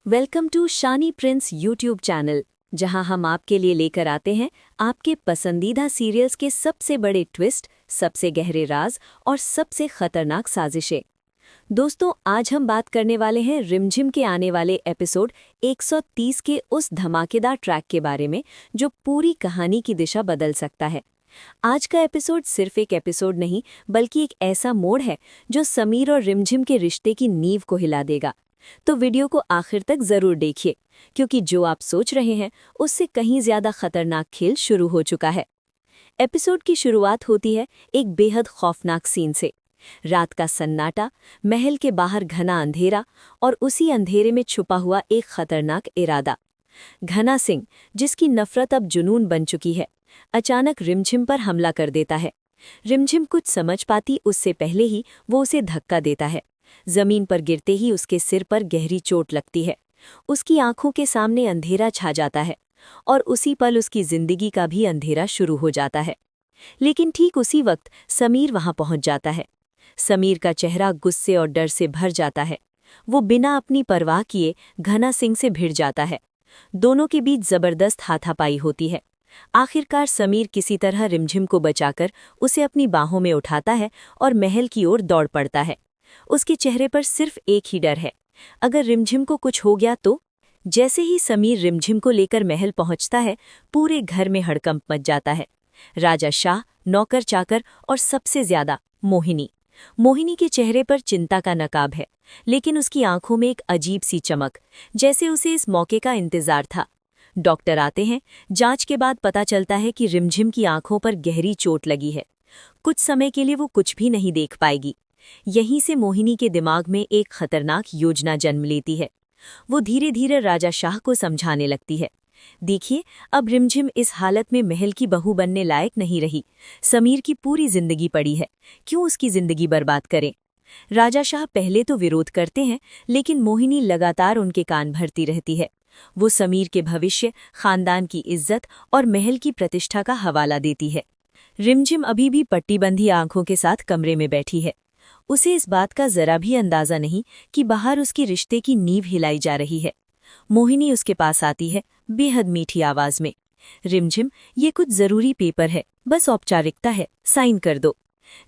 Welcome to Shani Prince YouTube channel, जहां हम आपके लिए लेकर आते हैं आपके पसंदीदा सीरियल्स के सबसे बड़े ट्विस्ट, सबसे गहरे राज और सबसे खतरनाक साजिशें। दोस्तों, आज हम बात करने वाले हैं रिमझिम के आने वाले एपिसोड 130 के उस धमाकेदार ट्रैक के बारे में जो पूरी कहानी की दिशा बदल सकता है। आज का एपिसोड सिर्फ एक एपिसोड नहीं, बल्कि एक ऐसा मोड़ है जो समीर और रिमझिम के रिश्ते की नींव को हिला देगा। तो वीडियो को आखिर तक जरूर देखिए, क्योंकि जो आप सोच रहे हैं उससे कहीं ज्यादा खतरनाक खेल शुरू हो चुका है। एपिसोड की शुरुआत होती है एक बेहद खौफनाक सीन से। रात का सन्नाटा, महल के बाहर घना अंधेरा और उसी अंधेरे में छुपा हुआ एक खतरनाक इरादा। घना सिंह, जिसकी नफरत अब जुनून बन चुकी है, अचानक रिमझिम पर हमला कर देता है। रिमझिम कुछ समझ पाती उससे पहले ही वो उसे धक्का देता है। जमीन पर गिरते ही उसके सिर पर गहरी चोट लगती है। उसकी आंखों के सामने अंधेरा छा जाता है और उसी पल उसकी जिंदगी का भी अंधेरा शुरू हो जाता है। लेकिन ठीक उसी वक्त समीर वहां पहुंच जाता है। समीर का चेहरा गुस्से और डर से भर जाता है। वो बिना अपनी परवाह किए घना सिंह से भिड़ जाता है। दोनों के बीच जबरदस्त हाथापाई होती है। आखिरकार समीर किसी तरह रिमझिम को बचाकर उसे अपनी बाहों में उठाता है और महल की ओर दौड़ पड़ता है। उसके चेहरे पर सिर्फ एक ही डर है, अगर रिमझिम को कुछ हो गया तो। जैसे ही समीर रिमझिम को लेकर महल पहुंचता है, पूरे घर में हड़कंप मच जाता है। राजा शाह, नौकर चाकर और सबसे ज्यादा मोहिनी के चेहरे पर चिंता का नकाब है, लेकिन उसकी आंखों में एक अजीब सी चमक, जैसे उसे इस मौके का इंतजार था। डॉक्टर आते हैं। जांच के बाद पता चलता है कि रिमझिम की आंखों पर गहरी चोट लगी है। कुछ समय के लिए वो कुछ भी नहीं देख पाएगी। यहीं से मोहिनी के दिमाग में एक खतरनाक योजना जन्म लेती है। वो धीरे धीरे राजा शाह को समझाने लगती है, देखिए, अब रिमझिम इस हालत में महल की बहू बनने लायक नहीं रही। समीर की पूरी जिंदगी पड़ी है, क्यों उसकी जिंदगी बर्बाद करें। राजा शाह पहले तो विरोध करते हैं, लेकिन मोहिनी लगातार उनके कान भरती रहती है। वो समीर के भविष्य, खानदान की इज्जत और महल की प्रतिष्ठा का हवाला देती है। रिमझिम अभी भी पट्टीबंधी आंखों के साथ कमरे में बैठी है। उसे इस बात का जरा भी अंदाजा नहीं कि बाहर उसके रिश्ते की नींव हिलाई जा रही है। मोहिनी उसके पास आती है, बेहद मीठी आवाज में, रिमझिम, ये कुछ जरूरी पेपर है, बस औपचारिकता है, साइन कर दो।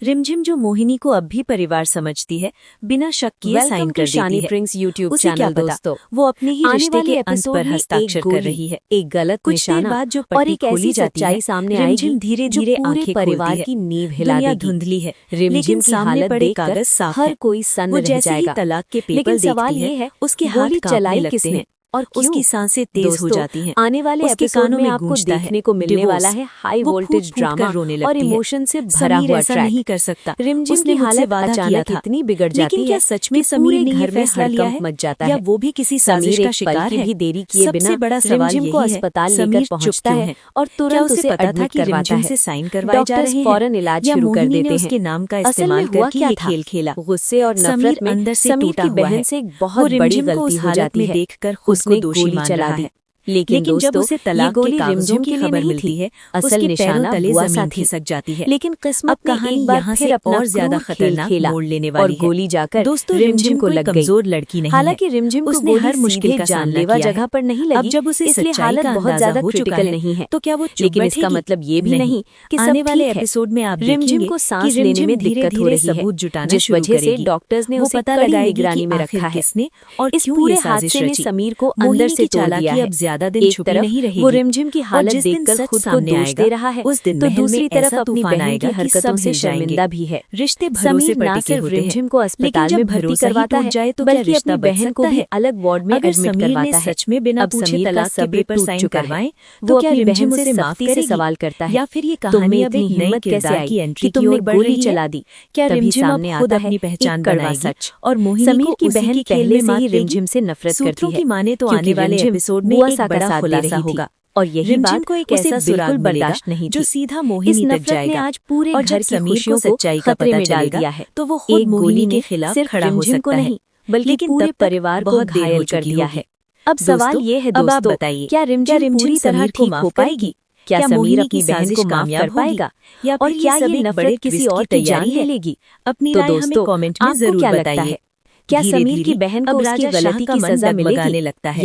रिमझिम, जो मोहिनी को अब भी परिवार समझती है, बिना शक किए साइन कर देती है। प्रिंस यूट्यूब चैनल दोस्तों, वो अपने ही रिश्ते के अंत पर हस्ताक्षर कर रही है। एक गलत निशाना बाद जो और एक ऐसी सच्चाई सामने आएगी, धीरे धीरे पूरे परिवार की नींव हिला देगी। धुंधली है, रिमझिम की हालत देखकर हर कोई सन्न रह जाएगा। तलाक के पेपर सवाल ये है, उसके हाथ चलाई किसने और उसकी सांसें तेज हो जाती हैं। आने वाले एपिसोड में आपको देखने को मिलने वाला है हाई वोल्टेज ड्रामा और इमोशन से भरा हुआ ट्रैक। नहीं कर सकता। रिमझिम की हालत अचानक इतनी बिगड़ जाती है, सच में समीर ने घर में हड़कंप मच जाता है, या वो भी किसी साजिश का शिकार है। भी देरी किए बिना रिमझिम को अस्पताल लेकर पहुंचता है और तुरंत उसे एडमिट करवाता है। साइन करवाए जा रहे हैं, फौरन इलाज शुरू कर देते हैं। उसके नाम का इस्तेमाल करके ये खेल खेला। गुस्से और नफरत में अंदर से समीर की बहन से एक बहुत बड़ी गलती हो जाती है। देखकर उसने गोली चला दी, लेकिन जब उसे तलाक के कागजों की खबर मिलती है, असल निशाना बुआ सा खिसक जाती है। लेकिन किस्मत कहानी यहाँ से और ज्यादा खतरनाक मोड़ लेने वाली है। गोली जाकर दोस्तों रिमझिम को लग गई। कमजोर लड़की नहीं है, हालांकि रिमझिम उसने हर मुश्किल का जानलेवा जगह पर नहीं लगी। अब जब उसे इसलिए हालत बहुत ज्यादा क्रिटिकल नहीं है, तो क्या वो लेकिन इसका मतलब ये भी नहीं कि आने वाले एपिसोड में आप रिमझिम को सांस लेने में दिक्कत हो रही है, जिस वजह से डॉक्टर्स ने उसे पता लगाए निगरानी में रखा है। और इस पूरे हादसे में समीर को अंदर से तोड़ दिया है। ज्यादा दिन छुपी नहीं रहेगी। वो रिमझिम की हालत देखकर खुद को दोष दे रहा है, उस दिन तो दूसरी तरफ अपनी बहन की हरकतों से शर्मिंदा भी है। रिश्ते भरोसे पर टिके होते हैं, रिमझिम को अस्पताल में भर्ती करवाता है, बल्कि अपनी बहन को भी अलग वार्ड में एडमिट करवाता है। सच में बिना पूछे तलाक के पेपर साइन करवाएं, वो अपनी बहन से सख्ती से सवाल करता है, या फिर ये कहानी अब एक हिम्मत कैसे आई कि तुमने गोली चला दी। क्या रिमझिम सामने आता है, अपनी पहचान बनाएगी सच। और समीर की बहन पहले से ही रिमझिम से नफरत करती है, माने तो आने वाले एपिसोड में एक बड़ा खुलासा होगा। और यही बात को एक ऐसा बिल्कुल बर्दाश्त नहीं जो सीधा मोहिनी तक जाएगा। आज पूरे और घर की खुशियों को सच्चाई का पता चल दिया है, तो वो खुद गोली के खिलाफ खड़ा हो सकता है, बल्कि पूरे परिवार को घायल कर दिया है। अब सवाल ये है दोस्तों, बताइए, क्या रिमझिम पूरी तरह ठीक हो पाएगी? क्या समीर अपनी बहन को माफ कर पाएगा, या और क्या ये नफरत किसी और की जान ले लेगी? अपनी राय हमें कमेंट में जरूर बताइए। क्या धीरे समीर की धीरे बहन को अब उसकी राजा शाह गलती का की मन सजा डगमगाने मिलेगी लगता है।